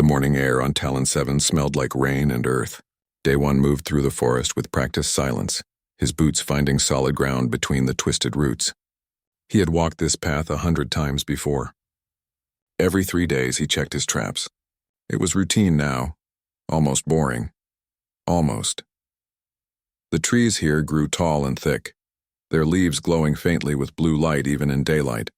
morning air on Talon 7 smelled like rain and earth. Day 1 moved through the forest with practiced silence, his boots finding solid ground between the twisted roots. He had walked this path 100 times before. Every 3 days he checked his traps. It was routine now, almost boring. Almost. The trees here grew tall and thick, their leaves glowing faintly with blue light even in daylight.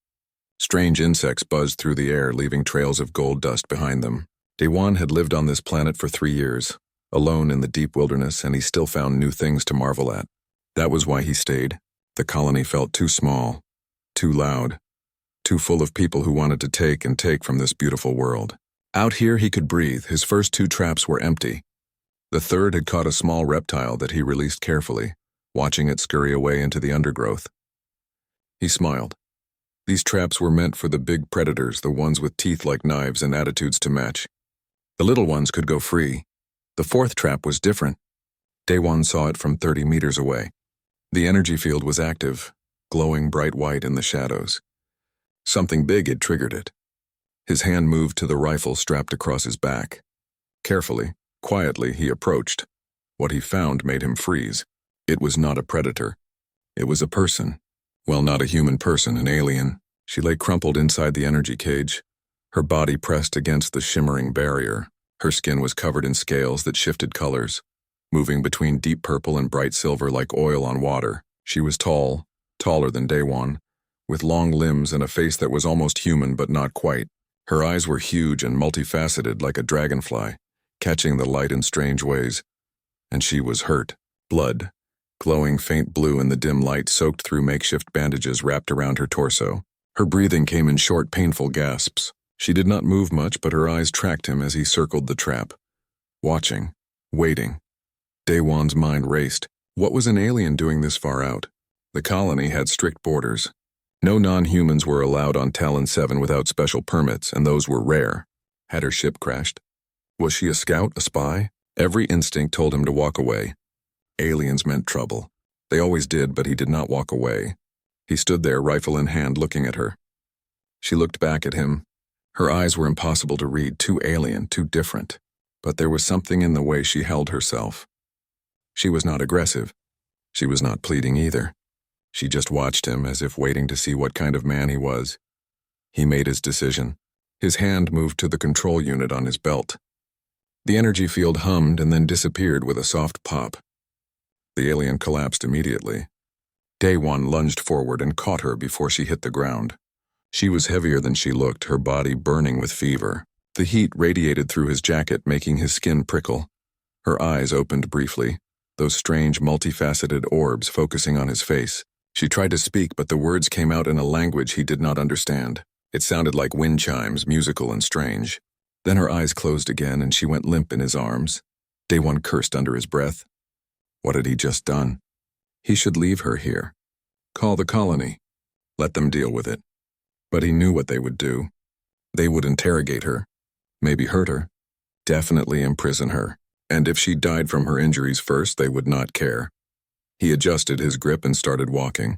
Strange insects buzzed through the air, leaving trails of gold dust behind them. Day 1 had lived on this planet for 3 years, alone in the deep wilderness, and he still found new things to marvel at. That was why he stayed. The colony felt too small, too loud, too full of people who wanted to take and take from this beautiful world. Out here he could breathe. His first 2 traps were empty. The third had caught a small reptile that he released carefully, watching it scurry away into the undergrowth. He smiled. These traps were meant for the big predators, the ones with teeth like knives and attitudes to match. The little ones could go free. The 4th trap was different. Day 1 saw it from 30 meters away. The energy field was active, glowing bright white in the shadows. Something big had triggered it. His hand moved to the rifle strapped across his back. Carefully, quietly, he approached. What he found made him freeze. It was not a predator. It was a person. Well, not a human person, an alien. She lay crumpled inside the energy cage, her body pressed against the shimmering barrier. Her skin was covered in scales that shifted colors, moving between deep purple and bright silver like oil on water. She was tall, taller than Day 1, with long limbs and a face that was almost human but not quite. Her eyes were huge and multifaceted like a dragonfly, catching the light in strange ways. And she was hurt. Blood, glowing faint blue in the dim light, soaked through makeshift bandages wrapped around her torso. Her breathing came in short, painful gasps. She did not move much, but her eyes tracked him as he circled the trap. Watching, waiting. Day 1's mind raced. What was an alien doing this far out? The colony had strict borders. No non-humans were allowed on Talon 7 without special permits, and those were rare. Had her ship crashed? Was she a scout, a spy? Every instinct told him to walk away. Aliens meant trouble. They always did, but he did not walk away. He stood there, rifle in hand, looking at her. She looked back at him. Her eyes were impossible to read, too alien, too different. But there was something in the way she held herself. She was not aggressive. She was not pleading either. She just watched him as if waiting to see what kind of man he was. He made his decision. His hand moved to the control unit on his belt. The energy field hummed and then disappeared with a soft pop. The alien collapsed immediately. Day 1 lunged forward and caught her before she hit the ground. She was heavier than she looked, her body burning with fever. The heat radiated through his jacket, making his skin prickle. Her eyes opened briefly, those strange, multifaceted orbs focusing on his face. She tried to speak, but the words came out in a language he did not understand. It sounded like wind chimes, musical and strange. Then her eyes closed again, and she went limp in his arms. Day 1 cursed under his breath. What had he just done? He should leave her here. Call the colony. Let them deal with it. But he knew what they would do. They would interrogate her, maybe hurt her, definitely imprison her. And if she died from her injuries first, they would not care. He adjusted his grip and started walking.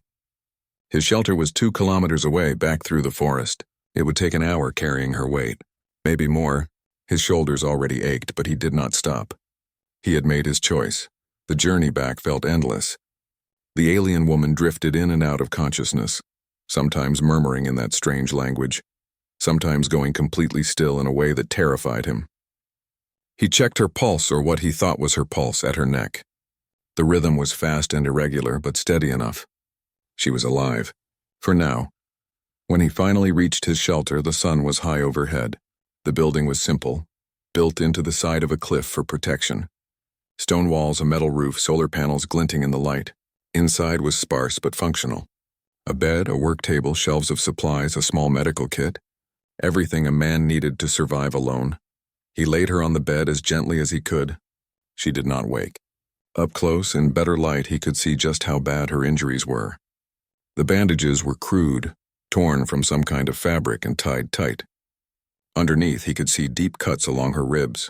His shelter was 2 kilometers away, back through the forest. It would take an hour carrying her weight. Maybe more. His shoulders already ached, but he did not stop. He had made his choice. The journey back felt endless. The alien woman drifted in and out of consciousness, sometimes murmuring in that strange language, sometimes going completely still in a way that terrified him. He checked her pulse, or what he thought was her pulse, at her neck. The rhythm was fast and irregular, but steady enough. She was alive. For now. When he finally reached his shelter, the sun was high overhead. The building was simple, built into the side of a cliff for protection. Stone walls, a metal roof, solar panels glinting in the light. Inside was sparse but functional. A bed, a work table, shelves of supplies, a small medical kit. Everything a man needed to survive alone. He laid her on the bed as gently as he could. She did not wake. Up close, in better light, he could see just how bad her injuries were. The bandages were crude, torn from some kind of fabric and tied tight. Underneath, he could see deep cuts along her ribs.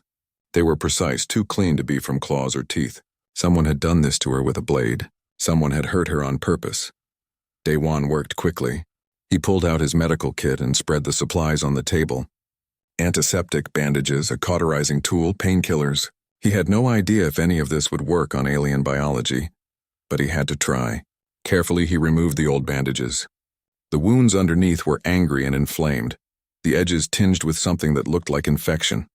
They were precise, too clean to be from claws or teeth. Someone had done this to her with a blade. Someone had hurt her on purpose. Day 1 worked quickly. He pulled out his medical kit and spread the supplies on the table. Antiseptic, bandages, a cauterizing tool, painkillers. He had no idea if any of this would work on alien biology, but he had to try. Carefully, he removed the old bandages. The wounds underneath were angry and inflamed, the edges tinged with something that looked like infection.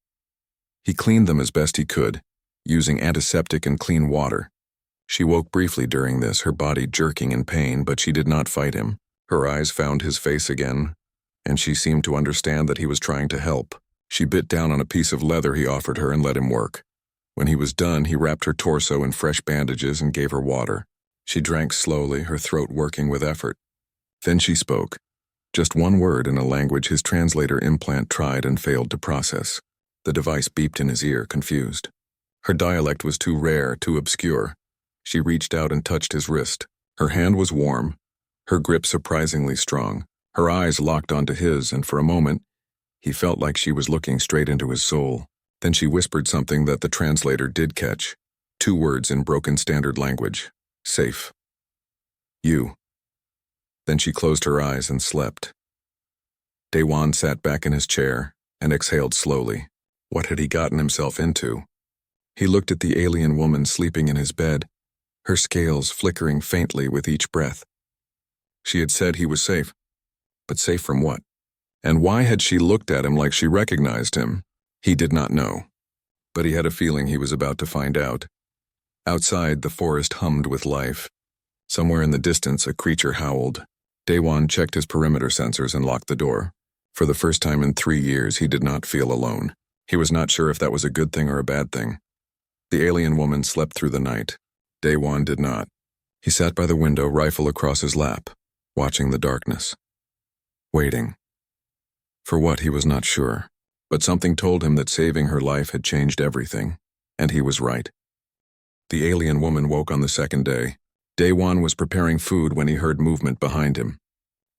He cleaned them as best he could, using antiseptic and clean water. She woke briefly during this, her body jerking in pain, but she did not fight him. Her eyes found his face again, and she seemed to understand that he was trying to help. She bit down on a piece of leather he offered her and let him work. When he was done, he wrapped her torso in fresh bandages and gave her water. She drank slowly, her throat working with effort. Then she spoke. Just one word in a language his translator implant tried and failed to process. The device beeped in his ear, confused. Her dialect was too rare, too obscure. She reached out and touched his wrist. Her hand was warm, her grip surprisingly strong. Her eyes locked onto his, and for a moment, he felt like she was looking straight into his soul. Then she whispered something that the translator did catch. 2 words in broken standard language. Safe. You. Then she closed her eyes and slept. Daewon sat back in his chair and exhaled slowly. What had he gotten himself into? He looked at the alien woman sleeping in his bed, her scales flickering faintly with each breath. She had said he was safe. But safe from what? And why had she looked at him like she recognized him? He did not know. But he had a feeling he was about to find out. Outside, the forest hummed with life. Somewhere in the distance, a creature howled. Daewon checked his perimeter sensors and locked the door. For the first time in 3 years, he did not feel alone. He was not sure if that was a good thing or a bad thing. The alien woman slept through the night. Daewon did not. He sat by the window, rifle across his lap, watching the darkness. Waiting. For what, he was not sure. But something told him that saving her life had changed everything. And he was right. The alien woman woke on the second day. Daewon was preparing food when he heard movement behind him.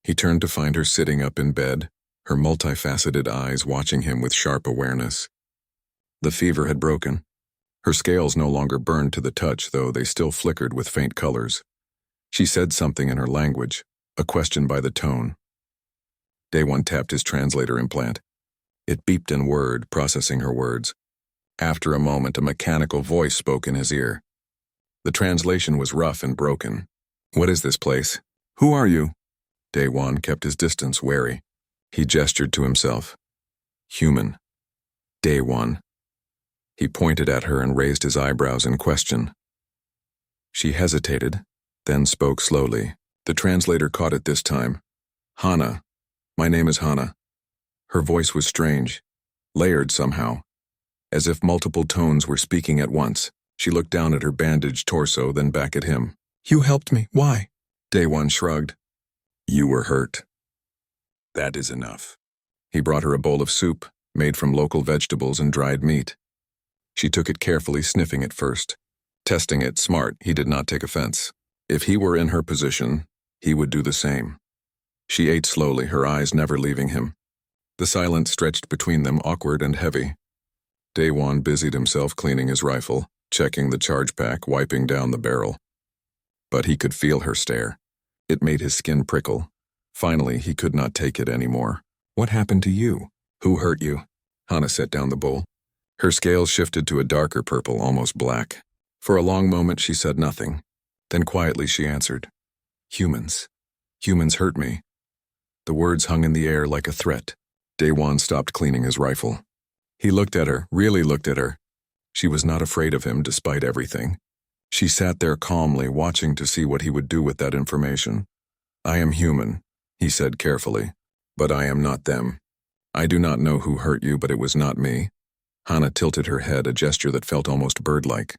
He turned to find her sitting up in bed, her multifaceted eyes watching him with sharp awareness. The fever had broken. Her scales no longer burned to the touch, though they still flickered with faint colors. She said something in her language, a question by the tone. Daewon tapped his translator implant. It beeped in word, processing her words. After a moment, a mechanical voice spoke in his ear. The translation was rough and broken. What is this place? Who are you? Daewon kept his distance, wary. He gestured to himself. Human. Daewon. He pointed at her and raised his eyebrows in question. She hesitated, then spoke slowly. The translator caught it this time. Hana. My name is Hana. Her voice was strange, layered somehow, as if multiple tones were speaking at once. She looked down at her bandaged torso, then back at him. You helped me. Why? Daewon shrugged. You were hurt. That is enough. He brought her a bowl of soup, made from local vegetables and dried meat. She took it carefully, sniffing it first. Testing it smart, he did not take offense. If he were in her position, he would do the same. She ate slowly, her eyes never leaving him. The silence stretched between them, awkward and heavy. Daewon busied himself cleaning his rifle, checking the charge pack, wiping down the barrel. But he could feel her stare. It made his skin prickle. Finally, he could not take it anymore. What happened to you? Who hurt you? Hana set down the bowl. Her scales shifted to a darker purple, almost black. For a long moment, she said nothing. Then quietly she answered. Humans. Humans hurt me. The words hung in the air like a threat. Daewon stopped cleaning his rifle. He looked at her, really looked at her. She was not afraid of him despite everything. She sat there calmly, watching to see what he would do with that information. I am human, he said carefully, but I am not them. I do not know who hurt you, but it was not me. Hana tilted her head, a gesture that felt almost bird-like.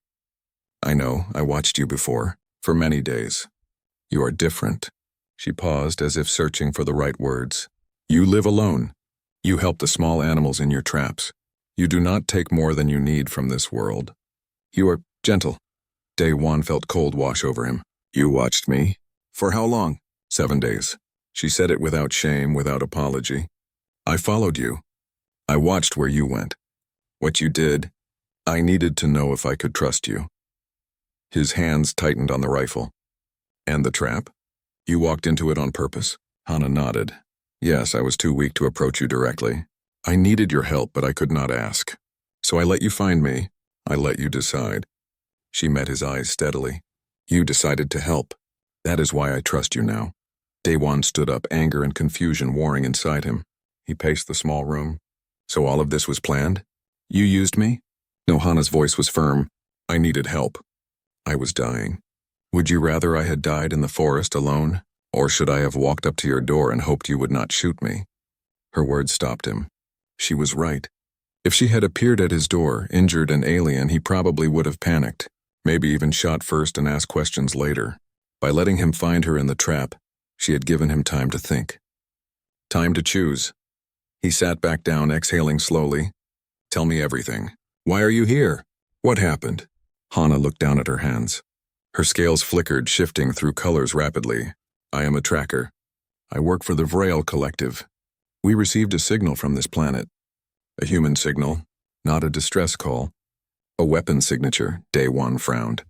I know, I watched you before, for many days. You are different. She paused as if searching for the right words. You live alone. You help the small animals in your traps. You do not take more than you need from this world. You are gentle. Daewon felt cold wash over him. You watched me? For how long? 7 days. She said it without shame, without apology. I followed you. I watched where you went. What you did, I needed to know if I could trust you. His hands tightened on the rifle. And the trap? You walked into it on purpose? Hana nodded. Yes, I was too weak to approach you directly. I needed your help, but I could not ask. So I let you find me. I let you decide. She met his eyes steadily. You decided to help. That is why I trust you now. Daewon stood up, anger and confusion warring inside him. He paced the small room. So all of this was planned? You used me? No, Hana's voice was firm. I needed help. I was dying. Would you rather I had died in the forest alone, or should I have walked up to your door and hoped you would not shoot me? Her words stopped him. She was right. If she had appeared at his door, injured and alien, he probably would have panicked, maybe even shot first and asked questions later. By letting him find her in the trap, she had given him time to think. Time to choose. He sat back down, exhaling slowly. Tell me everything. Why are you here? What happened? Hana looked down at her hands. Her scales flickered, shifting through colors rapidly. I am a tracker. I work for the Vrail Collective. We received a signal from this planet. A human signal, not a distress call. A weapon signature, Daewon frowned.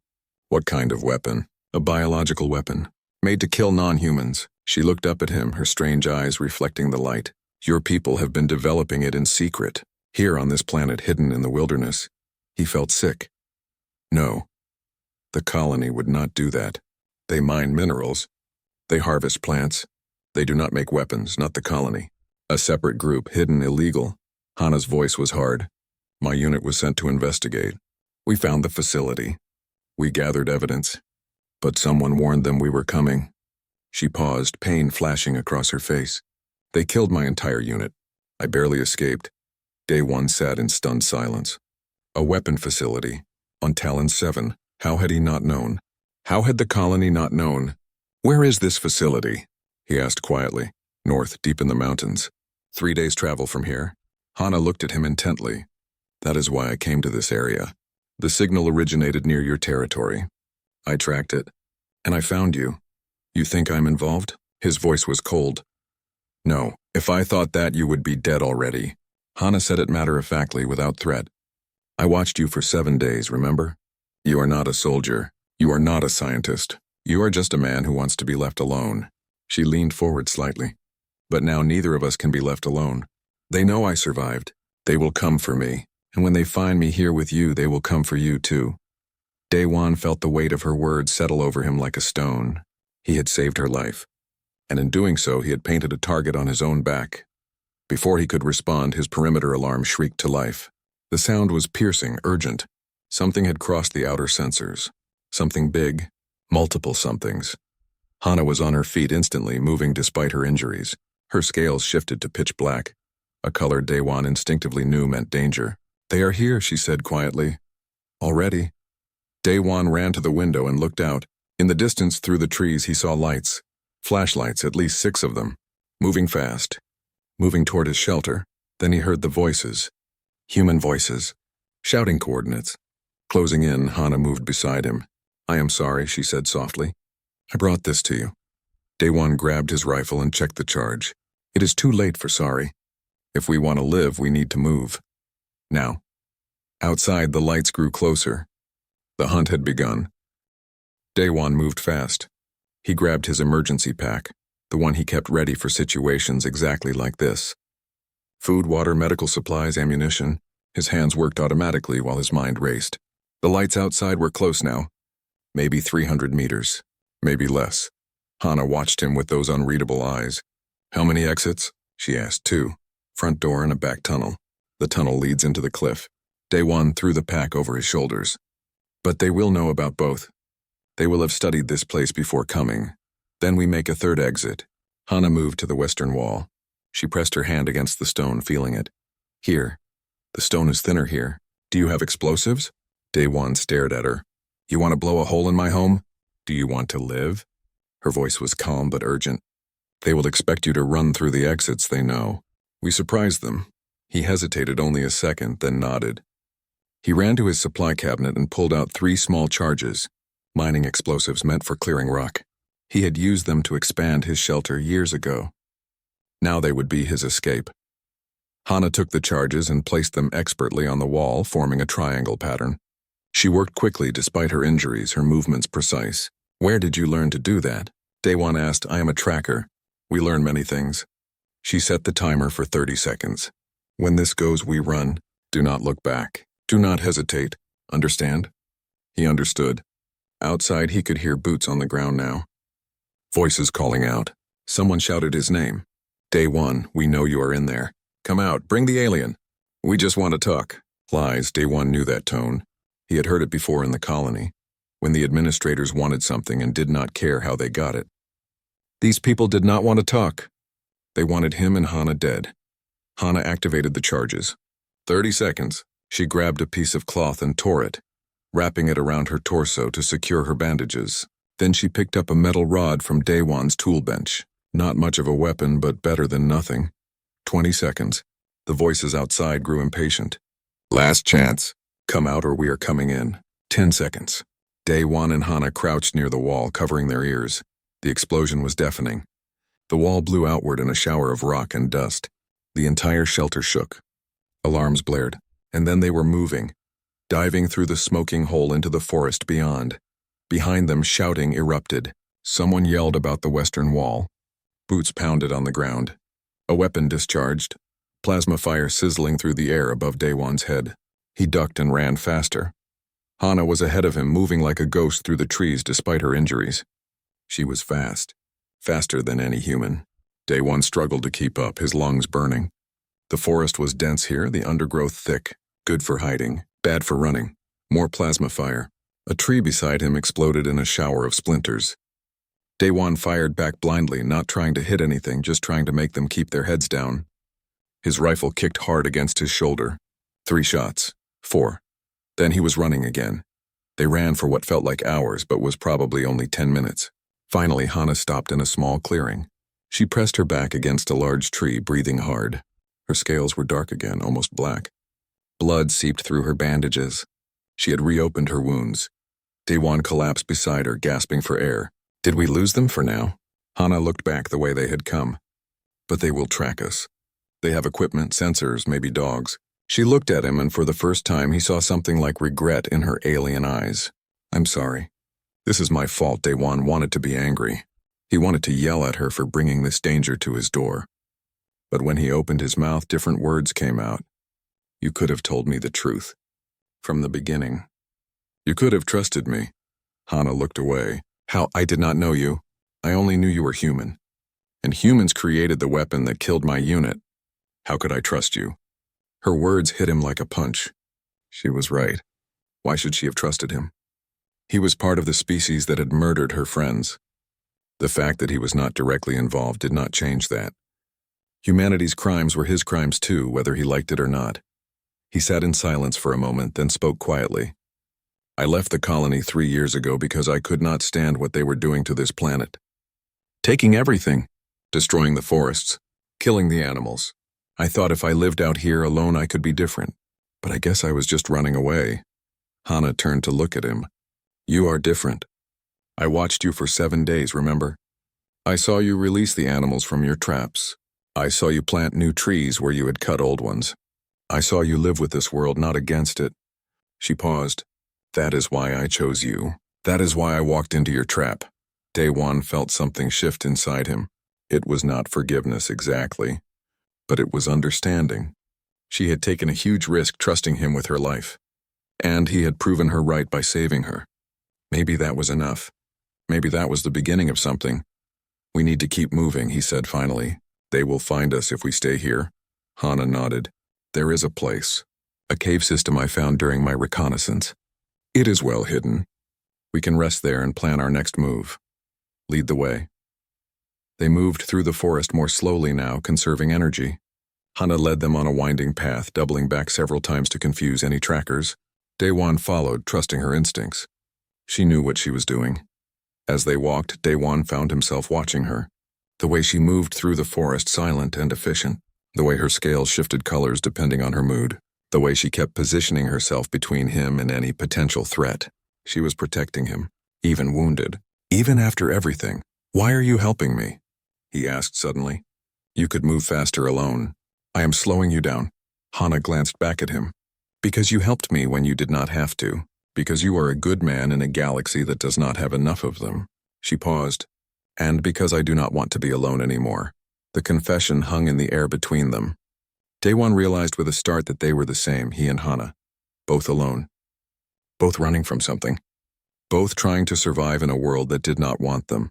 What kind of weapon? A biological weapon, made to kill non-humans. She looked up at him, her strange eyes reflecting the light. Your people have been developing it in secret, here on this planet hidden in the wilderness. He felt sick. No. The colony would not do that. They mine minerals. They harvest plants. They do not make weapons, not the colony. A separate group, hidden, illegal. Hana's voice was hard. My unit was sent to investigate. We found the facility. We gathered evidence. But someone warned them we were coming. She paused, pain flashing across her face. They killed my entire unit. I barely escaped. Daewon sat in stunned silence. A weapon facility. On Talon 7. How had he not known? How had the colony not known? Where is this facility? He asked quietly. North, deep in the mountains. 3 days' travel from here. Hana looked at him intently. That is why I came to this area. The signal originated near your territory. I tracked it. And I found you. You think I'm involved? His voice was cold. No, if I thought that, you would be dead already. Hana said it matter-of-factly, without threat. I watched you for 7 days, remember? You are not a soldier. You are not a scientist. You are just a man who wants to be left alone. She leaned forward slightly. But now neither of us can be left alone. They know I survived. They will come for me. And when they find me here with you, they will come for you too. Daewon felt the weight of her words settle over him like a stone. He had saved her life. And in doing so, he had painted a target on his own back. Before he could respond, his perimeter alarm shrieked to life. The sound was piercing, urgent. Something had crossed the outer sensors. Something big. Multiple somethings. Hana was on her feet instantly, moving despite her injuries. Her scales shifted to pitch black. A color Daewon instinctively knew meant danger. They are here, she said quietly. Already. Daewon ran to the window and looked out. In the distance, through the trees, he saw lights. Flashlights, at least 6 of them. Moving fast. Moving toward his shelter. Then he heard the voices. Human voices. Shouting coordinates. Closing in, Hana moved beside him. I am sorry, she said softly. I brought this to you. Daewon grabbed his rifle and checked the charge. It is too late for sorry. If we want to live, we need to move. Now. Outside, the lights grew closer. The hunt had begun. Daewon moved fast. He grabbed his emergency pack, the one he kept ready for situations exactly like this. Food, water, medical supplies, ammunition. His hands worked automatically while his mind raced. The lights outside were close now. Maybe 300 meters. Maybe less. Hana watched him with those unreadable eyes. How many exits? She asked. 2. Front door and a back tunnel. The tunnel leads into the cliff. Daewon threw the pack over his shoulders. But they will know about both. They will have studied this place before coming. Then we make a 3rd exit. Hana moved to the western wall. She pressed her hand against the stone, feeling it. Here. The stone is thinner here. Do you have explosives? Daewon stared at her. You want to blow a hole in my home? Do you want to live? Her voice was calm but urgent. They will expect you to run through the exits, they know. We surprised them. He hesitated only a second, then nodded. He ran to his supply cabinet and pulled out 3 small charges, mining explosives meant for clearing rock. He had used them to expand his shelter years ago. Now they would be his escape. Hana took the charges and placed them expertly on the wall, forming a triangle pattern. She worked quickly despite her injuries, her movements precise. Where did you learn to do that? Daewon asked. I am a tracker. We learn many things. She set the timer for 30 seconds. When this goes, we run. Do not look back. Do not hesitate. Understand? He understood. Outside, he could hear boots on the ground now. Voices calling out. Someone shouted his name. Day 1, we know you are in there. Come out, bring the alien. We just want to talk. Lies, Day 1 knew that tone. He had heard it before in the colony, when the administrators wanted something and did not care how they got it. These people did not want to talk. They wanted him and Hana dead. Hana activated the charges. 30 seconds. She grabbed a piece of cloth and tore it, wrapping it around her torso to secure her bandages. Then she picked up a metal rod from Day 1's tool bench. Not much of a weapon, but better than nothing. 20 seconds. The voices outside grew impatient. Last chance. Come out or we are coming in. 10 seconds. Day 1 and Hana crouched near the wall, covering their ears. The explosion was deafening. The wall blew outward in a shower of rock and dust. The entire shelter shook. Alarms blared, and then they were moving, diving through the smoking hole into the forest beyond. Behind them, shouting erupted. Someone yelled about the western wall. Boots pounded on the ground. A weapon discharged, plasma fire sizzling through the air above Day 1's head. He ducked and ran faster. Hana was ahead of him, moving like a ghost through the trees despite her injuries. She was fast, faster than any human. Day 1 struggled to keep up, his lungs burning. The forest was dense here, the undergrowth thick, good for hiding, bad for running. More plasma fire. A tree beside him exploded in a shower of splinters. Day 1 fired back blindly, not trying to hit anything, just trying to make them keep their heads down. His rifle kicked hard against his shoulder. 3 shots. 4. Then he was running again. They ran for what felt like hours, but was probably only 10 minutes. Finally, Hana stopped in a small clearing. She pressed her back against a large tree, breathing hard. Her scales were dark again, almost black. Blood seeped through her bandages. She had reopened her wounds. Day 1 collapsed beside her, gasping for air. Did we lose them for now? Hana looked back the way they had come. But they will track us. They have equipment, sensors, maybe dogs. She looked at him, and for the first time he saw something like regret in her alien eyes. I'm sorry. This is my fault. Day 1 wanted to be angry. He wanted to yell at her for bringing this danger to his door. But when he opened his mouth, different words came out. You could have told me the truth. From the beginning. You could have trusted me. Hana looked away. How? I did not know you. I only knew you were human. And humans created the weapon that killed my unit. How could I trust you? Her words hit him like a punch. She was right. Why should she have trusted him? He was part of the species that had murdered her friends. The fact that he was not directly involved did not change that. Humanity's crimes were his crimes too, whether he liked it or not. He sat in silence for a moment, then spoke quietly. I left the colony 3 years ago because I could not stand what they were doing to this planet. Taking everything, destroying the forests, killing the animals. I thought if I lived out here alone I could be different, but I guess I was just running away. Hana turned to look at him. You are different. I watched you for 7 days, remember? I saw you release the animals from your traps. I saw you plant new trees where you had cut old ones. I saw you live with this world, not against it. She paused. That is why I chose you. That is why I walked into your trap. Day 1 felt something shift inside him. It was not forgiveness exactly, but it was understanding. She had taken a huge risk trusting him with her life, and he had proven her right by saving her. Maybe that was enough. Maybe that was the beginning of something. We need to keep moving, he said finally. They will find us if we stay here. Hana nodded. There is a place. A cave system I found during my reconnaissance. It is well hidden. We can rest there and plan our next move. Lead the way. They moved through the forest more slowly now, conserving energy. Hana led them on a winding path, doubling back several times to confuse any trackers. Day 1 followed, trusting her instincts. She knew what she was doing. As they walked, Day 1 found himself watching her. The way she moved through the forest, silent and efficient. The way her scales shifted colors depending on her mood. The way she kept positioning herself between him and any potential threat. She was protecting him, even wounded. Even after everything. Why are you helping me? He asked suddenly. You could move faster alone. I am slowing you down. Hana glanced back at him. Because you helped me when you did not have to. Because you are a good man in a galaxy that does not have enough of them. She paused. And because I do not want to be alone anymore. The confession hung in the air between them. Day one realized with a start that they were the same, he and Hana. Both alone. Both running from something. Both trying to survive in a world that did not want them.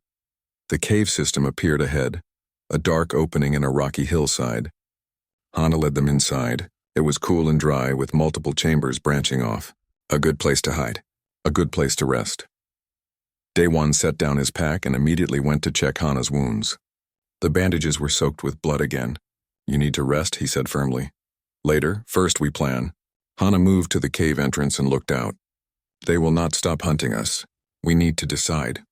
The cave system appeared ahead, a dark opening in a rocky hillside. Hana led them inside. It was cool and dry with multiple chambers branching off. A good place to hide. A good place to rest. Day one set down his pack and immediately went to check Hana's wounds. The bandages were soaked with blood again. You need to rest, he said firmly. Later, first we plan. Hana moved to the cave entrance and looked out. They will not stop hunting us. We need to decide.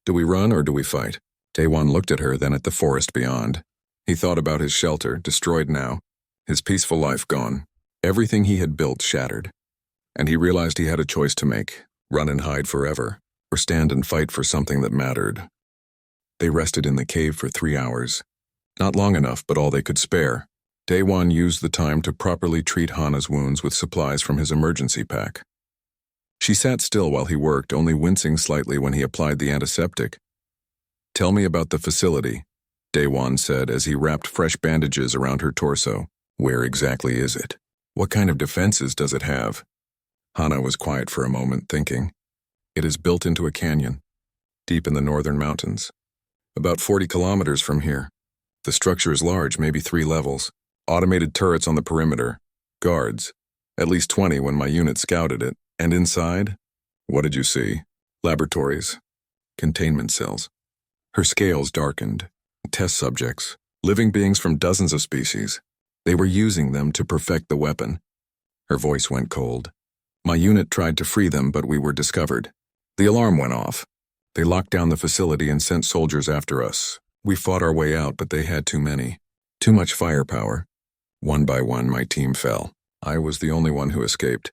Do we run or do we fight? Day one looked at her, then at the forest beyond. He thought about his shelter, destroyed now, his peaceful life gone, everything he had built shattered. And he realized he had a choice to make, run and hide forever, or stand and fight for something that mattered. They rested in the cave for 3 hours. Not long enough, but all they could spare. Day one used the time to properly treat Hana's wounds with supplies from his emergency pack. She sat still while he worked, only wincing slightly when he applied the antiseptic. Tell me about the facility, Day one said as he wrapped fresh bandages around her torso. Where exactly is it? What kind of defenses does it have? Hana was quiet for a moment, thinking. It is built into a canyon, deep in the northern mountains. About 40 kilometers from here. The structure is large, maybe 3 levels. Automated turrets on the perimeter. Guards. At least 20 when my unit scouted it. And inside? What did you see? Laboratories. Containment cells. Her scales darkened. Test subjects. Living beings from dozens of species. They were using them to perfect the weapon. Her voice went cold. My unit tried to free them, but we were discovered. The alarm went off. They locked down the facility and sent soldiers after us. We fought our way out, but they had too many. Too much firepower. One by one, my team fell. I was the only one who escaped.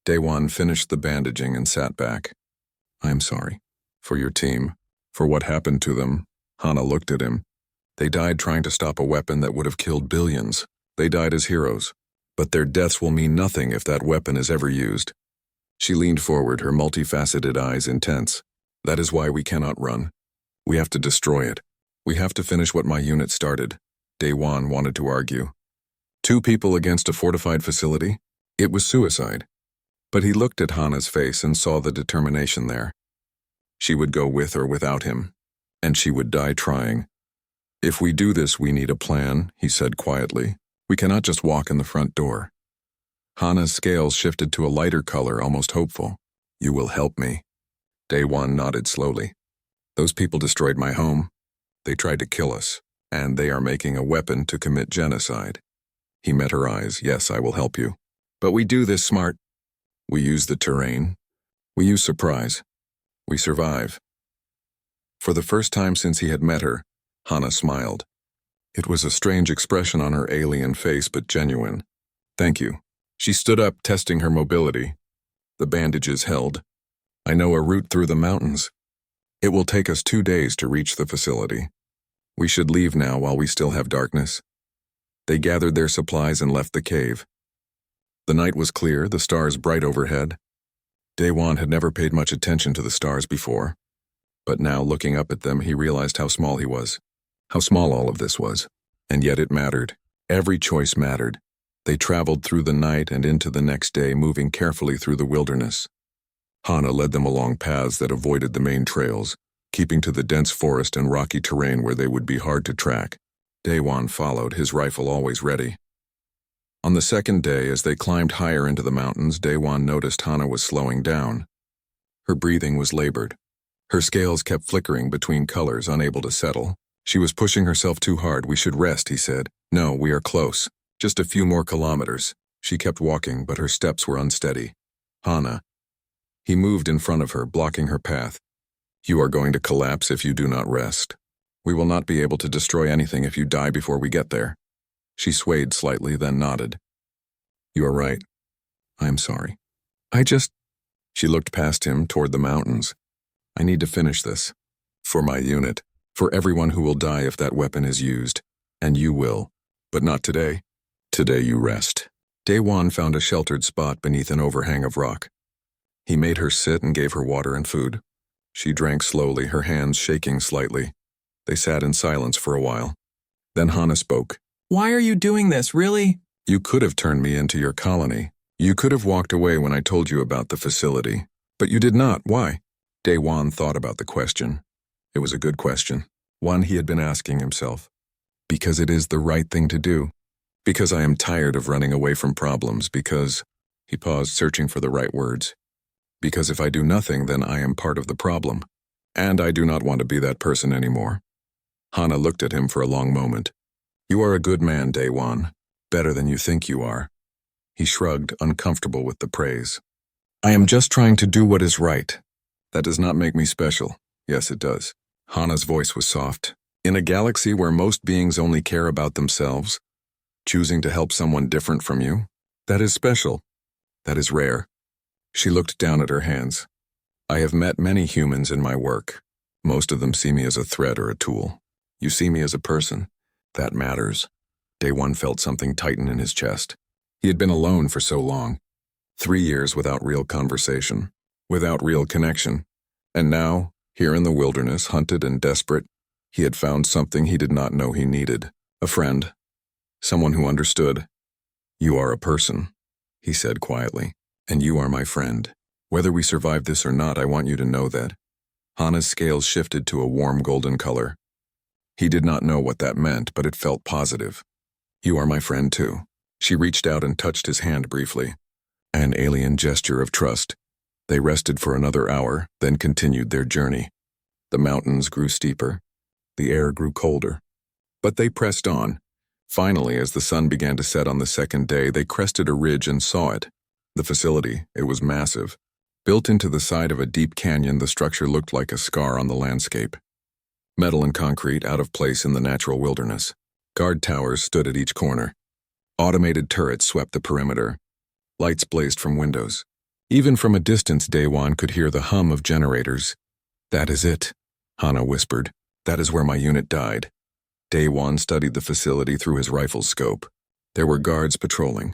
Day one finished the bandaging and sat back. I am sorry. For your team. For what happened to them. Hana looked at him. They died trying to stop a weapon that would have killed billions. They died as heroes. But their deaths will mean nothing if that weapon is ever used. She leaned forward, her multifaceted eyes intense. That is why we cannot run. We have to destroy it. We have to finish what my unit started. Day one wanted to argue. 2 people against a fortified facility? It was suicide. But he looked at Hana's face and saw the determination there. She would go with or without him, and she would die trying. If we do this, we need a plan, he said quietly. We cannot just walk in the front door. Hana's scales shifted to a lighter color, almost hopeful. You will help me. Day one nodded slowly. Those people destroyed my home. They tried to kill us, and they are making a weapon to commit genocide. He met her eyes. Yes, I will help you. But we do this smart. We use the terrain. We use surprise. We survive. For the first time since he had met her, Hana smiled. It was a strange expression on her alien face, but genuine. Thank you. She stood up, testing her mobility. The bandages held. I know a route through the mountains. It will take us 2 days to reach the facility. We should leave now while we still have darkness. They gathered their supplies and left the cave. The night was clear, the stars bright overhead. Day one had never paid much attention to the stars before. But now, looking up at them, he realized how small he was. How small all of this was. And yet it mattered. Every choice mattered. They traveled through the night and into the next day, moving carefully through the wilderness. Hana led them along paths that avoided the main trails, keeping to the dense forest and rocky terrain where they would be hard to track. Day one followed, his rifle always ready. On the second day, as they climbed higher into the mountains, Day one noticed Hana was slowing down. Her breathing was labored. Her scales kept flickering between colors, unable to settle. She was pushing herself too hard. We should rest, he said. No, we are close. Just a few more kilometers. She kept walking, but her steps were unsteady. Hana. He moved in front of her, blocking her path. You are going to collapse if you do not rest. We will not be able to destroy anything if you die before we get there. She swayed slightly, then nodded. You are right. I am sorry. She looked past him toward the mountains. I need to finish this. For my unit. For everyone who will die if that weapon is used. And you will. But not today. Today you rest. Day one found a sheltered spot beneath an overhang of rock. He made her sit and gave her water and food. She drank slowly, her hands shaking slightly. They sat in silence for a while. Then Hana spoke. Why are you doing this, really? You could have turned me into your colony. You could have walked away when I told you about the facility. But you did not. Why? Daewon thought about the question. It was a good question, one he had been asking himself. Because it is the right thing to do. Because I am tired of running away from problems. Because, he paused, searching for the right words. Because if I do nothing, then I am part of the problem. And I do not want to be that person anymore. Hana looked at him for a long moment. You are a good man, Daewon. Better than you think you are. He shrugged, uncomfortable with the praise. I am just trying to do what is right. That does not make me special. Yes, it does. Hana's voice was soft. In a galaxy where most beings only care about themselves, choosing to help someone different from you, that is special. That is rare. She looked down at her hands. I have met many humans in my work. Most of them see me as a threat or a tool. You see me as a person. That matters. Daewon felt something tighten in his chest. He had been alone for so long. 3 years without real conversation, without real connection. And now, here in the wilderness, hunted and desperate, he had found something he did not know he needed. A friend. Someone who understood. You are a person, he said quietly, and you are my friend. Whether we survive this or not, I want you to know that. Hana's scales shifted to a warm golden color. He did not know what that meant, but it felt positive. You are my friend too. She reached out and touched his hand briefly. An alien gesture of trust. They rested for another hour, then continued their journey. The mountains grew steeper. The air grew colder. But they pressed on. Finally, as the sun began to set on the second day, they crested a ridge and saw it. The facility, it was massive. Built into the side of a deep canyon, the structure looked like a scar on the landscape. Metal and concrete, out of place in the natural wilderness. Guard towers stood at each corner. Automated turrets swept the perimeter. Lights blazed from windows. Even from a distance, Daewon could hear the hum of generators. That is it, Hana whispered. That is where my unit died. Daewon studied the facility through his rifle's scope. There were guards patrolling.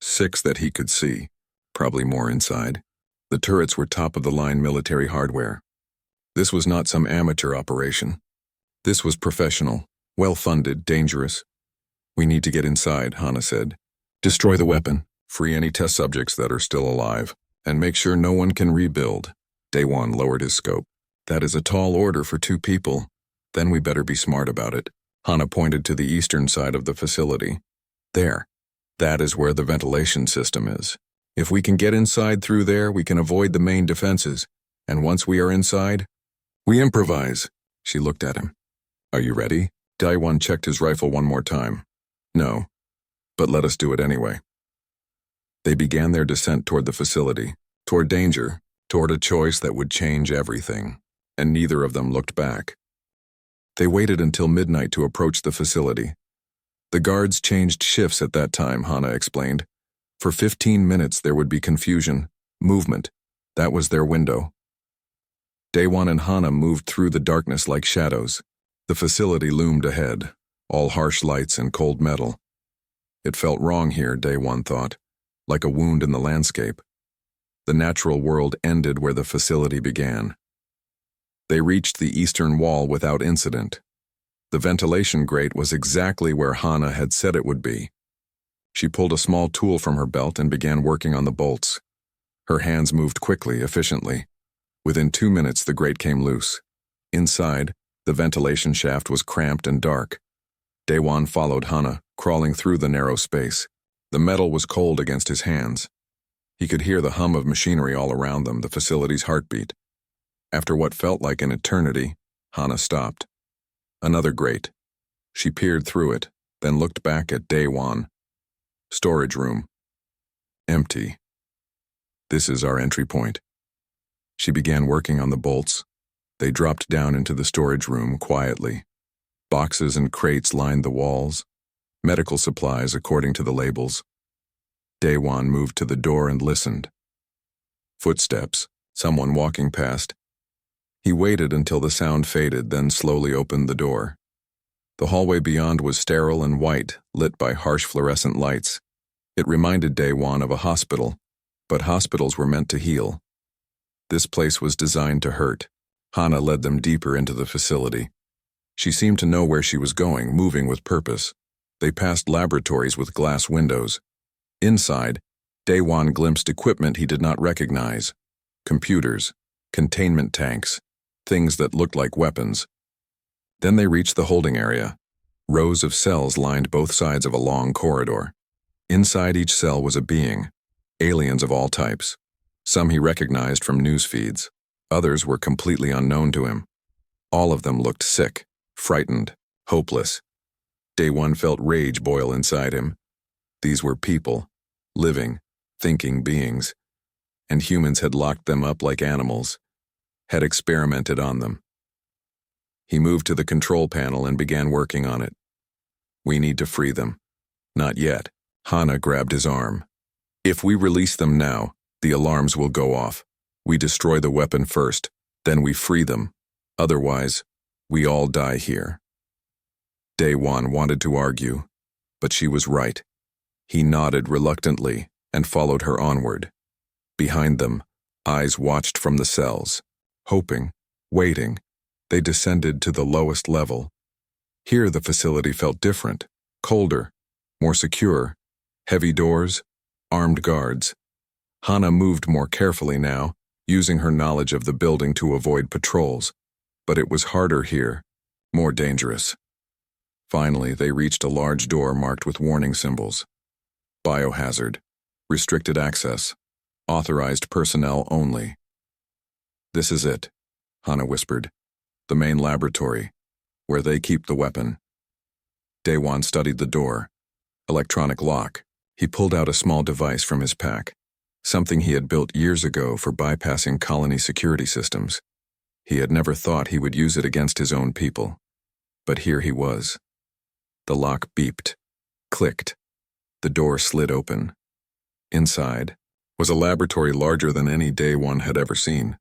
6 that he could see, probably more inside. The turrets were top-of-the-line military hardware. This was not some amateur operation. This was professional, well-funded, dangerous. We need to get inside, Hana said. Destroy the weapon, free any test subjects that are still alive, and make sure no one can rebuild. Daewon lowered his scope. That is a tall order for 2 people. Then we better be smart about it. Hana pointed to the eastern side of the facility. There. That is where the ventilation system is. If we can get inside through there, we can avoid the main defenses. And once we are inside, we improvise. She looked at him. Are you ready? Daewon checked his rifle one more time. No. But let us do it anyway. They began their descent toward the facility, toward danger, toward a choice that would change everything. And neither of them looked back. They waited until midnight to approach the facility. The guards changed shifts at that time, Hana explained. For 15 minutes there would be confusion, movement. That was their window. Daewon and Hana moved through the darkness like shadows. The facility loomed ahead, all harsh lights and cold metal. It felt wrong here, Daewon thought, like a wound in the landscape. The natural world ended where the facility began. They reached the eastern wall without incident. The ventilation grate was exactly where Hana had said it would be. She pulled a small tool from her belt and began working on the bolts. Her hands moved quickly, efficiently. Within 2 minutes, the grate came loose. Inside, the ventilation shaft was cramped and dark. Daewon followed Hana, crawling through the narrow space. The metal was cold against his hands. He could hear the hum of machinery all around them, the facility's heartbeat. After what felt like an eternity, Hana stopped. Another grate. She peered through it, then looked back at Daewon. Storage room. Empty. This is our entry point. She began working on the bolts. They dropped down into the storage room quietly. Boxes and crates lined the walls. Medical supplies according to the labels. Daewon moved to the door and listened. Footsteps, someone walking past. He waited until the sound faded, then slowly opened the door. The hallway beyond was sterile and white, lit by harsh fluorescent lights. It reminded Daewon of a hospital, but hospitals were meant to heal. This place was designed to hurt. Hana led them deeper into the facility. She seemed to know where she was going, moving with purpose. They passed laboratories with glass windows. Inside, Daewon glimpsed equipment he did not recognize. Computers, containment tanks, things that looked like weapons. Then they reached the holding area. Rows of cells lined both sides of a long corridor. Inside each cell was a being, aliens of all types. Some he recognized from news feeds. Others were completely unknown to him. All of them looked sick, frightened, hopeless. Daewon felt rage boil inside him. These were people, living, thinking beings, and humans had locked them up like animals, had experimented on them. He moved to the control panel and began working on it. We need to free them. Not yet. Hana grabbed his arm. If we release them now, the alarms will go off. We destroy the weapon first, then we free them. Otherwise, we all die here. Daewon wanted to argue, but she was right. He nodded reluctantly and followed her onward. Behind them, eyes watched from the cells. Hoping, waiting, they descended to the lowest level. Here the facility felt different, colder, more secure. Heavy doors, armed guards. Hana moved more carefully now, using her knowledge of the building to avoid patrols. But it was harder here, more dangerous. Finally, they reached a large door marked with warning symbols. Biohazard, restricted access, authorized personnel only. This is it, Hana whispered. The main laboratory, where they keep the weapon. Daewon studied the door. Electronic lock. He pulled out a small device from his pack, something he had built years ago for bypassing colony security systems. He had never thought he would use it against his own people. But here he was. The lock beeped, clicked. The door slid open. Inside was a laboratory larger than any Daewon had ever seen.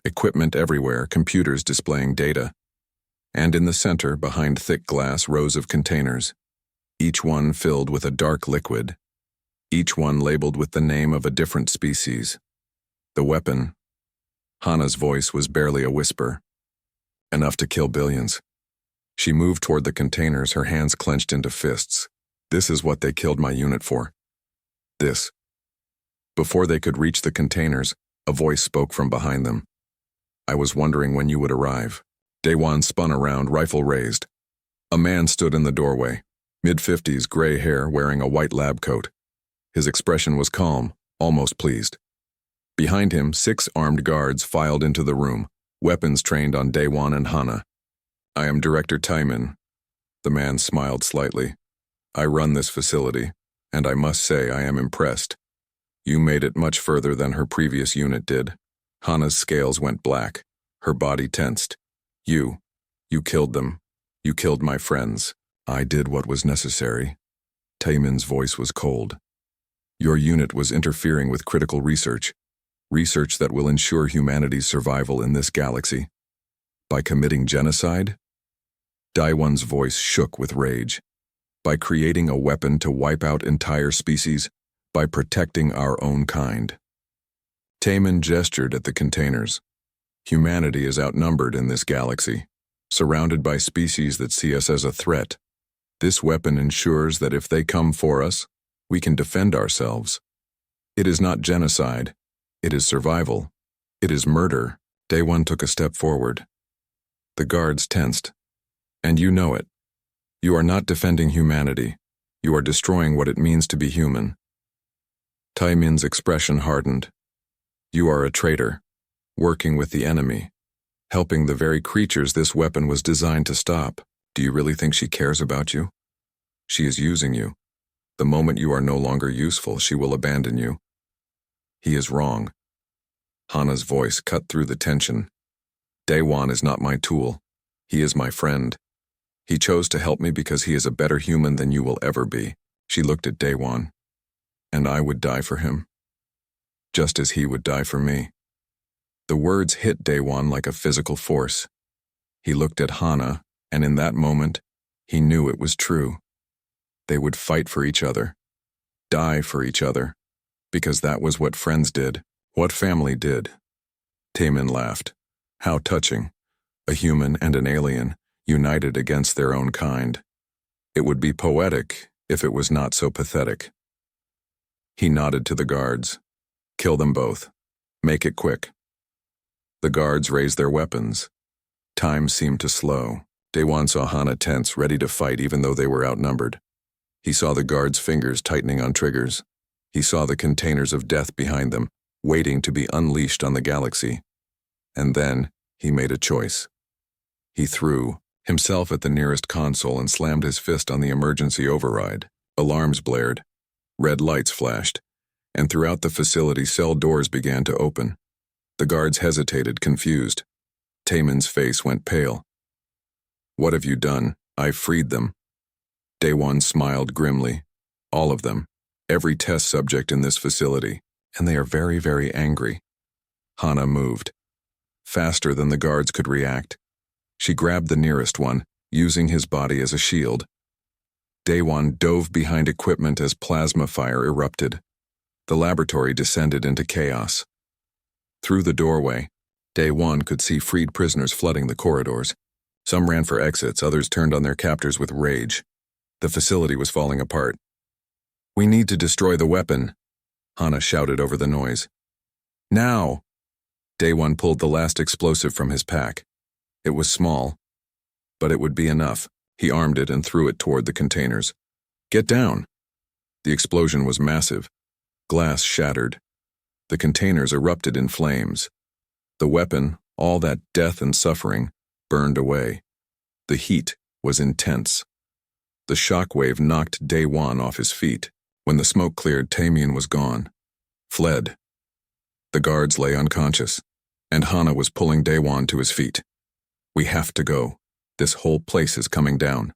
Equipment everywhere, computers displaying data. And in the center, behind thick glass, rows of containers. Each one filled with a dark liquid. Each one labeled with the name of a different species. The weapon. Hana's voice was barely a whisper. Enough to kill billions. She moved toward the containers, her hands clenched into fists. This is what they killed my unit for. This. Before they could reach the containers, a voice spoke from behind them. I was wondering when you would arrive. Daewon spun around, rifle raised. A man stood in the doorway, mid-50s, gray hair, wearing a white lab coat. His expression was calm, almost pleased. Behind him, 6 armed guards filed into the room, weapons trained on Daewon and Hana. I am Director Taiman. The man smiled slightly. I run this facility, and I must say I am impressed. You made it much further than her previous unit did. Hana's scales went black. Her body tensed. You killed them. You killed my friends. I did what was necessary. Taiman's voice was cold. Your unit was interfering with critical research that will ensure humanity's survival in this galaxy. By committing genocide? Daewon's voice shook with rage. By creating a weapon to wipe out entire species, by protecting our own kind. Taiman gestured at the containers. Humanity is outnumbered in this galaxy, surrounded by species that see us as a threat. This weapon ensures that if they come for us, we can defend ourselves. It is not genocide. It is survival. It is murder. Daewon took a step forward. The guards tensed. And you know it. You are not defending humanity. You are destroying what it means to be human. Taiman's expression hardened. You are a traitor, working with the enemy, helping the very creatures this weapon was designed to stop. Do you really think she cares about you? She is using you. The moment you are no longer useful, she will abandon you. He is wrong. Hana's voice cut through the tension. Daewon is not my tool. He is my friend. He chose to help me because he is a better human than you will ever be. She looked at Daewon. And I would die for him. Just as he would die for me. The words hit Daewon like a physical force. He looked at Hana, and in that moment, he knew it was true. They would fight for each other, die for each other, because that was what friends did, what family did. Taiman laughed. How touching. A human and an alien, united against their own kind. It would be poetic if it was not so pathetic. He nodded to the guards. Kill them both. Make it quick. The guards raised their weapons. Time seemed to slow. Daewon saw Hana tense, ready to fight even though they were outnumbered. He saw the guards' fingers tightening on triggers. He saw the containers of death behind them, waiting to be unleashed on the galaxy. And then he made a choice. He threw himself at the nearest console and slammed his fist on the emergency override. Alarms blared. Red lights flashed. And throughout the facility, cell doors began to open. The guards hesitated, confused. Taemin's face went pale. What have you done? I freed them. Daewon smiled grimly. All of them. Every test subject in this facility. And they are very, very angry. Hana moved. Faster than the guards could react. She grabbed the nearest one, using his body as a shield. Daewon dove behind equipment as plasma fire erupted. The laboratory descended into chaos. Through the doorway, Daewon could see freed prisoners flooding the corridors. Some ran for exits, others turned on their captors with rage. The facility was falling apart. We need to destroy the weapon, Hana shouted over the noise. Now! Daewon pulled the last explosive from his pack. It was small, but it would be enough. He armed it and threw it toward the containers. Get down! The explosion was massive. Glass shattered. The containers erupted in flames. The weapon, all that death and suffering, burned away. The heat was intense. The shockwave knocked Daewon off his feet. When the smoke cleared, Taemin was gone. Fled. The guards lay unconscious, and Hana was pulling Daewon to his feet. We have to go. This whole place is coming down.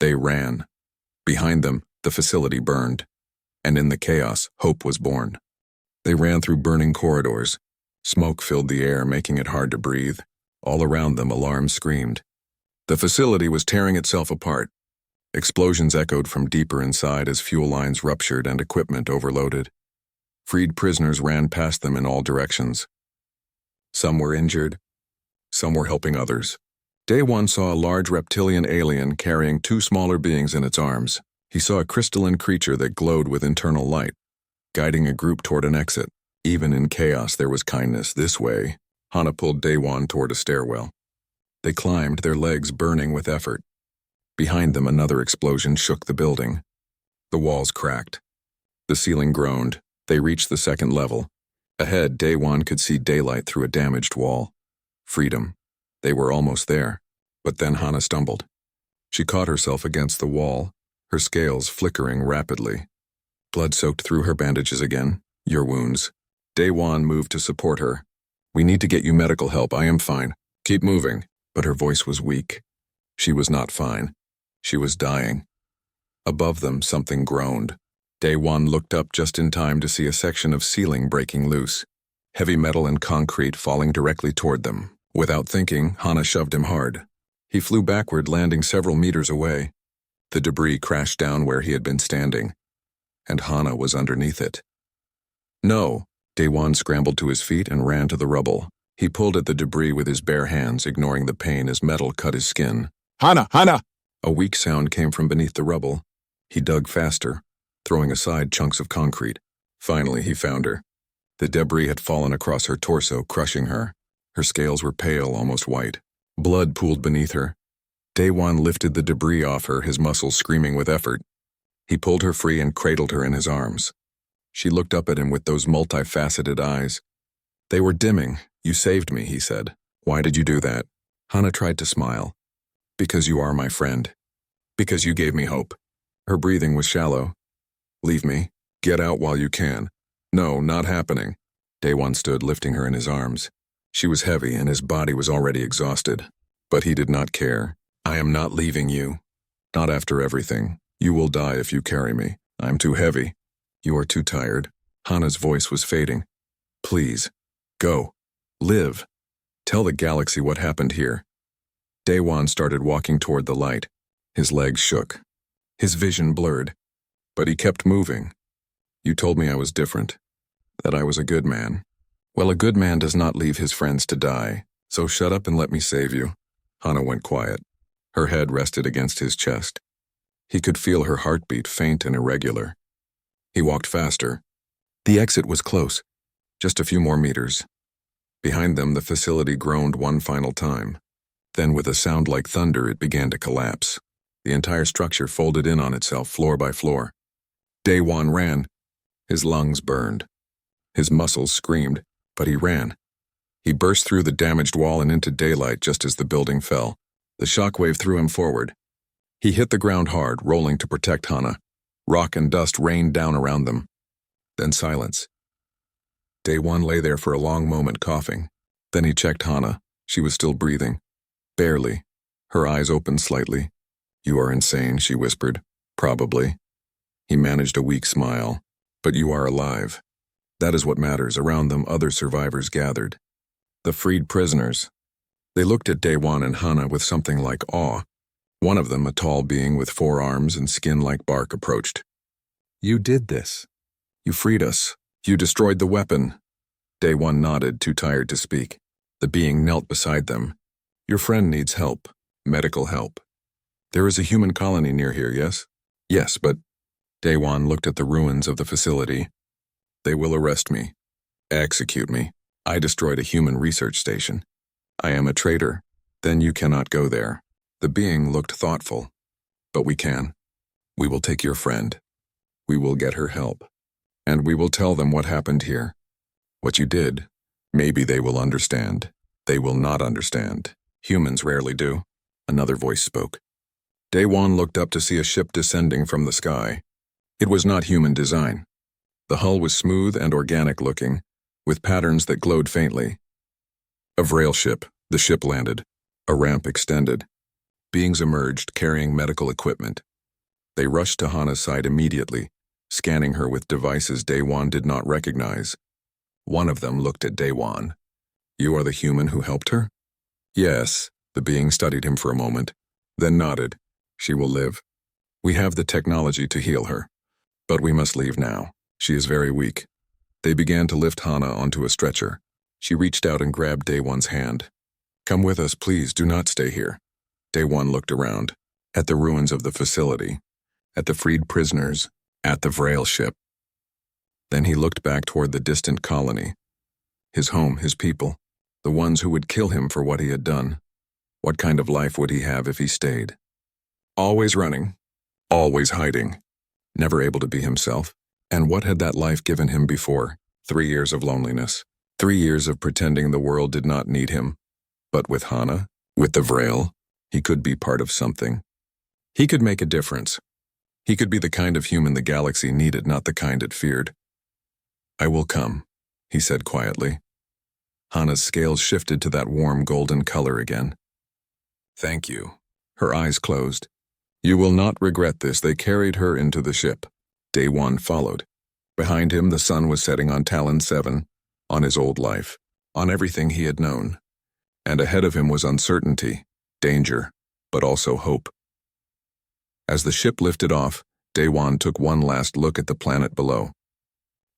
They ran. Behind them, the facility burned. And in the chaos, hope was born. They ran through burning corridors. Smoke filled the air, making it hard to breathe. All around them, alarms screamed. The facility was tearing itself apart. Explosions echoed from deeper inside as fuel lines ruptured and equipment overloaded. Freed prisoners ran past them in all directions. Some were injured. Some were helping others. Daewon saw a large reptilian alien carrying two smaller beings in its arms. He saw a crystalline creature that glowed with internal light, guiding a group toward an exit. Even in chaos, there was kindness. This way, Hana pulled Daewon toward a stairwell. They climbed, their legs burning with effort. Behind them, another explosion shook the building. The walls cracked. The ceiling groaned. They reached the second level. Ahead, Daewon could see daylight through a damaged wall. Freedom. They were almost there. But then Hana stumbled. She caught herself against the wall, her scales flickering rapidly. Blood soaked through her bandages again. Your wounds. Daewon moved to support her. We need to get you medical help. I am fine. Keep moving. But her voice was weak. She was not fine. She was dying. Above them, something groaned. Daewon looked up just in time to see a section of ceiling breaking loose. Heavy metal and concrete falling directly toward them. Without thinking, Hana shoved him hard. He flew backward, landing several meters away. The debris crashed down where he had been standing, and Hana was underneath it. No! Daewon scrambled to his feet and ran to the rubble. He pulled at the debris with his bare hands, ignoring the pain as metal cut his skin. Hana! Hana! A weak sound came from beneath the rubble. He dug faster, throwing aside chunks of concrete. Finally, he found her. The debris had fallen across her torso, crushing her. Her scales were pale, almost white. Blood pooled beneath her. Daewon lifted the debris off her, his muscles screaming with effort. He pulled her free and cradled her in his arms. She looked up at him with those multifaceted eyes. They were dimming. You saved me, he said. Why did you do that? Hana tried to smile. Because you are my friend. Because you gave me hope. Her breathing was shallow. Leave me. Get out while you can. No, not happening. Daewon stood, lifting her in his arms. She was heavy and his body was already exhausted. But he did not care. I am not leaving you. Not after everything. You will die if you carry me. I'm too heavy. You are too tired. Hana's voice was fading. Please. Go. Live. Tell the galaxy what happened here. Daewon started walking toward the light. His legs shook. His vision blurred. But he kept moving. You told me I was different. That I was a good man. Well, a good man does not leave his friends to die. So shut up and let me save you. Hana went quiet. Her head rested against his chest. He could feel her heartbeat, faint and irregular. He walked faster. The exit was close, just a few more meters. Behind them, the facility groaned one final time. Then, with a sound like thunder, it began to collapse. The entire structure folded in on itself, floor by floor. Daewon ran. His lungs burned. His muscles screamed, but he ran. He burst through the damaged wall and into daylight just as the building fell. The shockwave threw him forward. He hit the ground hard, rolling to protect Hana. Rock and dust rained down around them. Then silence. Daewon lay there for a long moment, coughing. Then he checked Hana. She was still breathing. Barely. Her eyes opened slightly. "You are insane," she whispered. "Probably." He managed a weak smile. "But you are alive. That is what matters." Around them, other survivors gathered. The freed prisoners. They looked at Daewon and Hana with something like awe. One of them, a tall being with 4 arms and skin like bark, approached. "You did this. You freed us. You destroyed the weapon." Daewon nodded, too tired to speak. The being knelt beside them. "Your friend needs help. Medical help. There is a human colony near here, yes?" "Yes, but..." Daewon looked at the ruins of the facility. "They will arrest me. Execute me. I destroyed a human research station. I am a traitor. Then you cannot go there." The being looked thoughtful. "But we can. We will take your friend. We will get her help. And we will tell them what happened here. What you did. Maybe they will understand. They will not understand. Humans rarely do." Another voice spoke. Daewon looked up to see a ship descending from the sky. It was not human design. The hull was smooth and organic looking, with patterns that glowed faintly. A Vrail ship. The ship landed. A ramp extended. Beings emerged, carrying medical equipment. They rushed to Hana's side immediately, scanning her with devices Daewon did not recognize. One of them looked at Daewon. "You are the human who helped her?" "Yes." The being studied him for a moment, then nodded. "She will live. We have the technology to heal her. But we must leave now. She is very weak." They began to lift Hana onto a stretcher. She reached out and grabbed Daewon's hand. "Come with us, please. Do not stay here." Daewon looked around, at the ruins of the facility, at the freed prisoners, at the Vrail ship. Then he looked back toward the distant colony. His home, his people, the ones who would kill him for what he had done. What kind of life would he have if he stayed? Always running, always hiding, never able to be himself. And what had that life given him before? 3 years of loneliness. 3 years of pretending the world did not need him. But with Hana, with the Vrail, he could be part of something. He could make a difference. He could be the kind of human the galaxy needed, not the kind it feared. "I will come," he said quietly. Hana's scales shifted to that warm golden color again. "Thank you." Her eyes closed. "You will not regret this." They carried her into the ship. Daewon followed. Behind him, the sun was setting on Talon 7, on his old life, on everything he had known. And ahead of him was uncertainty, danger, but also hope. As the ship lifted off, Daewon took one last look at the planet below.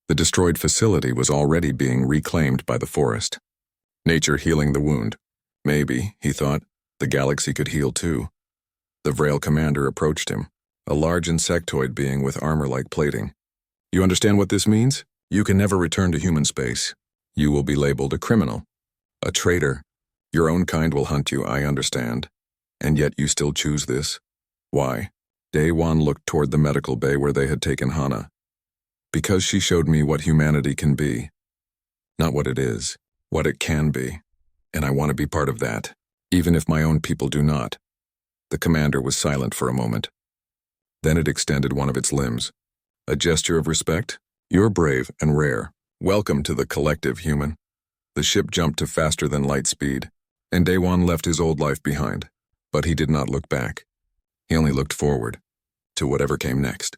The destroyed facility was already being reclaimed by the forest. Nature healing the wound. Maybe, he thought, the galaxy could heal too. The Vrail commander approached him, a large insectoid being with armor-like plating. "You understand what this means? You can never return to human space. You will be labeled a criminal, a traitor. Your own kind will hunt you, I understand. And yet you still choose this. Why?" Daewon looked toward the medical bay where they had taken Hana. "Because she showed me what humanity can be. Not what it is, what it can be. And I want to be part of that, even if my own people do not." The commander was silent for a moment. Then it extended one of its limbs. "A gesture of respect? You're brave and rare. Welcome to the collective, human." The ship jumped to faster than light speed, and Daewon left his old life behind. But he did not look back. He only looked forward, to whatever came next.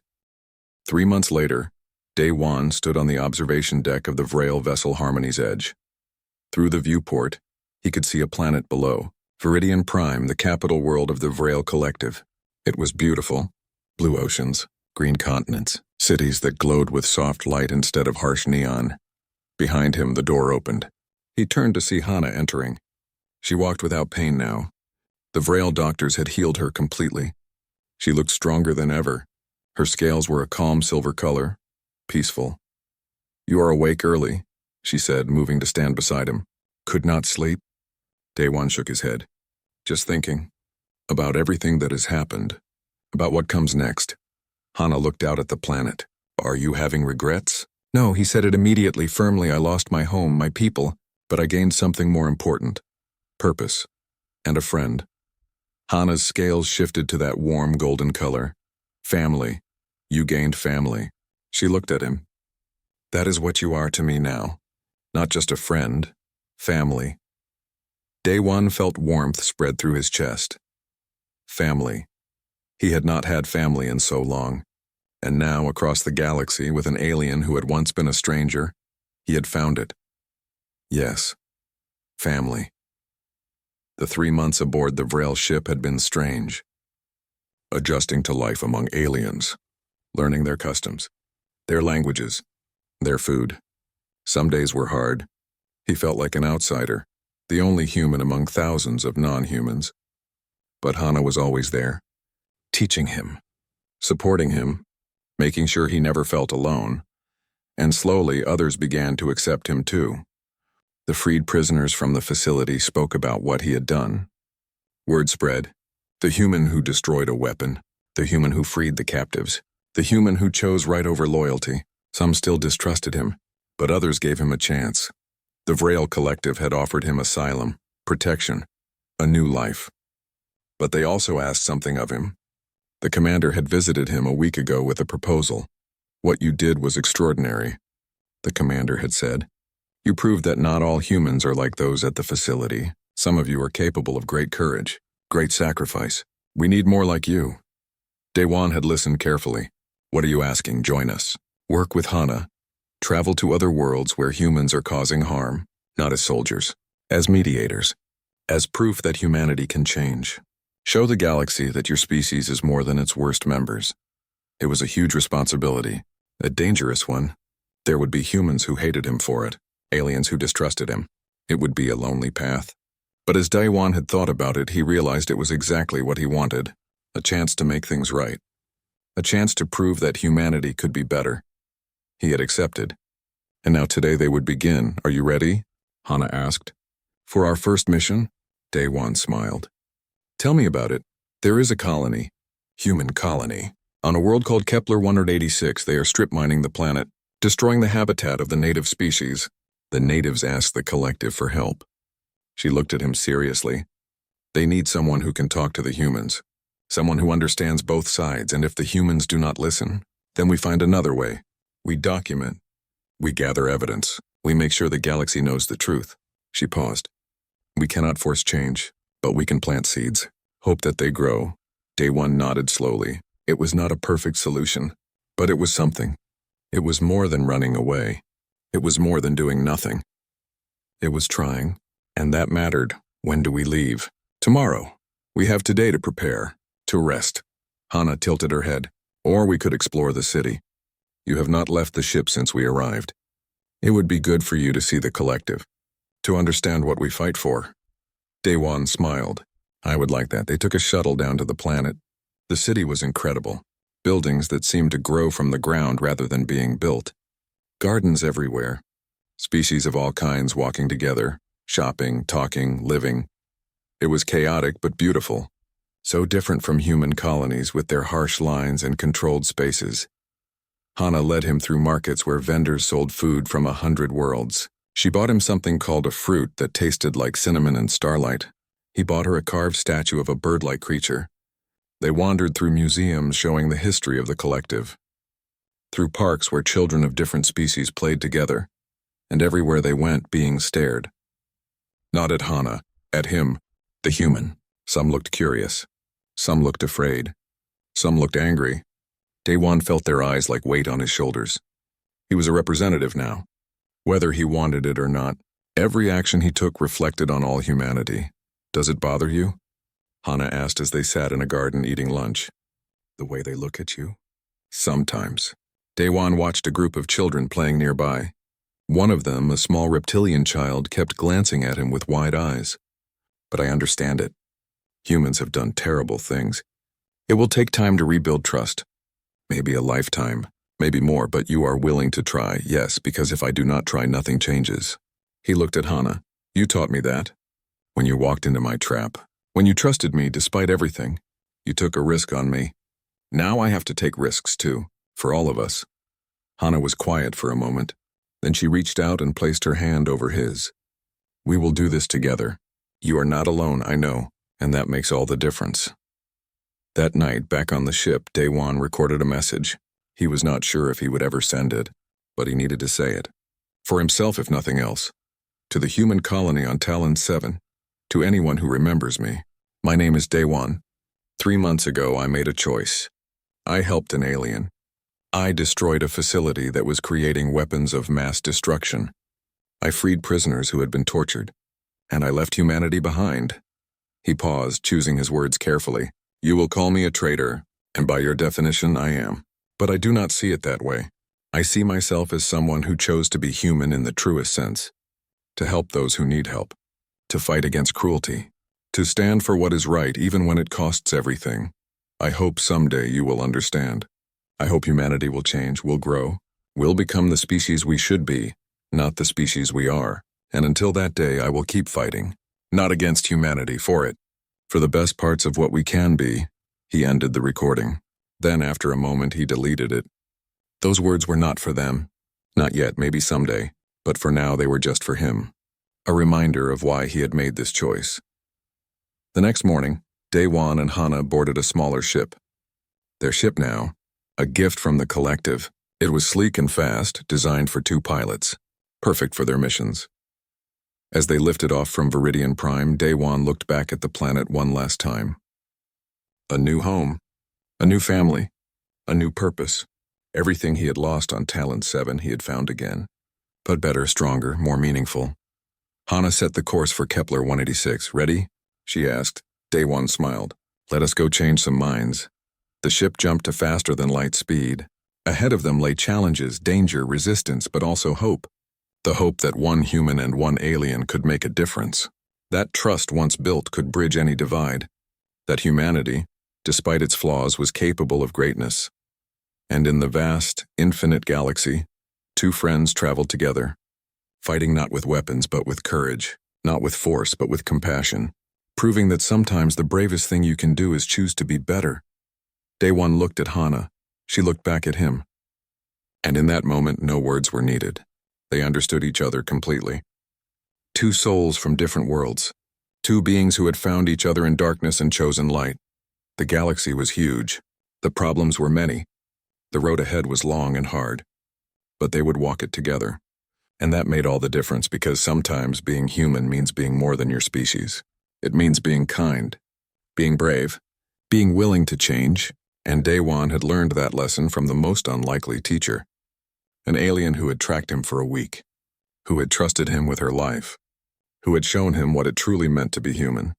3 months later, Daewon stood on the observation deck of the Vrail vessel Harmony's Edge. Through the viewport, he could see a planet below, Viridian Prime, the capital world of the Vrail Collective. It was beautiful. Blue oceans, green continents, cities that glowed with soft light instead of harsh neon. Behind him, the door opened. He turned to see Hana entering. She walked without pain now. The Vrail doctors had healed her completely. She looked stronger than ever. Her scales were a calm silver color, peaceful. "You are awake early," she said, moving to stand beside him. "Could not sleep?" Daewon shook his head. "Just thinking. About everything that has happened. About what comes next." Hana looked out at the planet. "Are you having regrets?" "No," he said it immediately, firmly. "I lost my home, my people, but I gained something more important. Purpose. And a friend." Hana's scales shifted to that warm golden color. "Family. You gained family." She looked at him. "That is what you are to me now. Not just a friend. Family." Daewon felt warmth spread through his chest. Family. He had not had family in so long. And now, across the galaxy, with an alien who had once been a stranger, he had found it. Yes. Family. The 3 months aboard the Vrel ship had been strange. Adjusting to life among aliens. Learning their customs. Their languages. Their food. Some days were hard. He felt like an outsider, the only human among thousands of non-humans. But Hana was always there, teaching him, supporting him, making sure he never felt alone. And slowly others began to accept him too. The freed prisoners from the facility spoke about what he had done. Word spread. The human who destroyed a weapon, the human who freed the captives, the human who chose right over loyalty. Some still distrusted him, but others gave him a chance. The Vrel Collective had offered him asylum, protection, a new life. But they also asked something of him. The commander had visited him a week ago with a proposal. "What you did was extraordinary," the commander had said. "You proved that not all humans are like those at the facility. Some of you are capable of great courage, great sacrifice. We need more like you." Daewon had listened carefully. "What are you asking? Join us. Work with Hana. Travel to other worlds where humans are causing harm, not as soldiers, as mediators, as proof that humanity can change. Show the galaxy that your species is more than its worst members." It was a huge responsibility, a dangerous one. There would be humans who hated him for it, aliens who distrusted him. It would be a lonely path. But as Daewon had thought about it, he realized it was exactly what he wanted, a chance to make things right, a chance to prove that humanity could be better. He had accepted. And now today they would begin. "Are you ready?" Hana asked. "For our first mission?" Daewon smiled. "Tell me about it." "There is a colony, human colony. On a world called Kepler 186, they are strip mining the planet, destroying the habitat of the native species. The natives ask the collective for help." She looked at him seriously. "They need someone who can talk to the humans, someone who understands both sides, and if the humans do not listen, then we find another way. We document. We gather evidence. We make sure the galaxy knows the truth." She paused. "We cannot force change, but we can plant seeds. Hope that they grow." Daewon nodded slowly. It was not a perfect solution, but it was something. It was more than running away. It was more than doing nothing. It was trying, and that mattered. "When do we leave?" "Tomorrow. We have today to prepare, to rest." Hana tilted her head. "Or we could explore the city. You have not left the ship since we arrived. It would be good for you to see the collective, to understand what we fight for." Daewon smiled. "I would like that." They took a shuttle down to the planet. The city was incredible. Buildings that seemed to grow from the ground rather than being built. Gardens everywhere. Species of all kinds walking together, shopping, talking, living. It was chaotic but beautiful. So different from human colonies with their harsh lines and controlled spaces. Hana led him through markets where vendors sold food from 100 worlds. She bought him something called a fruit that tasted like cinnamon and starlight. He bought her a carved statue of a bird-like creature. They wandered through museums showing the history of the collective. Through parks where children of different species played together, and everywhere they went being stared. Not at Hana, at him, the human. Some looked curious. Some looked afraid. Some looked angry. Daewon felt their eyes like weight on his shoulders. He was a representative now. Whether he wanted it or not, every action he took reflected on all humanity. "Does it bother you?" Hana asked as they sat in a garden eating lunch. "The way they look at you?" "Sometimes." Daewon watched a group of children playing nearby. One of them, a small reptilian child, kept glancing at him with wide eyes. "But I understand it. Humans have done terrible things. It will take time to rebuild trust. Maybe a lifetime, maybe more, but you are willing to try, yes, because if I do not try, nothing changes. He looked at Hana. You taught me that. When you walked into my trap. When you trusted me despite everything. You took a risk on me. Now I have to take risks too, for all of us. Hana was quiet for a moment. Then she reached out and placed her hand over his. We will do this together. You are not alone, I know, and that makes all the difference. That night, back on the ship, Daewon recorded a message. He was not sure if he would ever send it, but he needed to say it. For himself, if nothing else. To the human colony on Talon 7. To anyone who remembers me. My name is Daewon. 3 months ago, I made a choice. I helped an alien. I destroyed a facility that was creating weapons of mass destruction. I freed prisoners who had been tortured. And I left humanity behind. He paused, choosing his words carefully. You will call me a traitor, and by your definition, I am. But I do not see it that way. I see myself as someone who chose to be human in the truest sense. To help those who need help. To fight against cruelty. To stand for what is right even when it costs everything. I hope someday you will understand. I hope humanity will change, will grow, will become the species we should be, not the species we are. And until that day, I will keep fighting. Not against humanity, for it. For the best parts of what we can be. He ended the recording. Then, after a moment, he deleted it. Those words were not for them. Not yet, maybe someday. But for now, they were just for him. A reminder of why he had made this choice. The next morning, Daewon and Hana boarded a smaller ship. Their ship now, a gift from the collective. It was sleek and fast, designed for 2 pilots. Perfect for their missions. As they lifted off from Viridian Prime, Daewon looked back at the planet one last time. A new home. A new family. A new purpose. Everything he had lost on Talon 7 he had found again. But better, stronger, more meaningful. Hana set the course for Kepler 186. Ready? She asked. Daewon smiled. Let us go change some minds. The ship jumped to faster than light speed. Ahead of them lay challenges, danger, resistance, but also hope. The hope that one human and one alien could make a difference. That trust once built could bridge any divide. That humanity, despite its flaws, was capable of greatness. And in the vast, infinite galaxy, 2 friends traveled together, fighting not with weapons but with courage, not with force but with compassion, proving that sometimes the bravest thing you can do is choose to be better. Daewon looked at Hana. She looked back at him. And in that moment, no words were needed. They understood each other completely. 2 souls from different worlds. 2 beings who had found each other in darkness and chosen light. The galaxy was huge. The problems were many. The road ahead was long and hard. But they would walk it together. And that made all the difference, because sometimes being human means being more than your species. It means being kind, being brave, being willing to change, and Daewon had learned that lesson from the most unlikely teacher. An alien who had tracked him for a week, who had trusted him with her life, who had shown him what it truly meant to be human.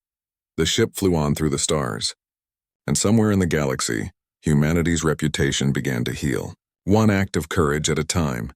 The ship flew on through the stars, and somewhere in the galaxy, humanity's reputation began to heal. One act of courage at a time.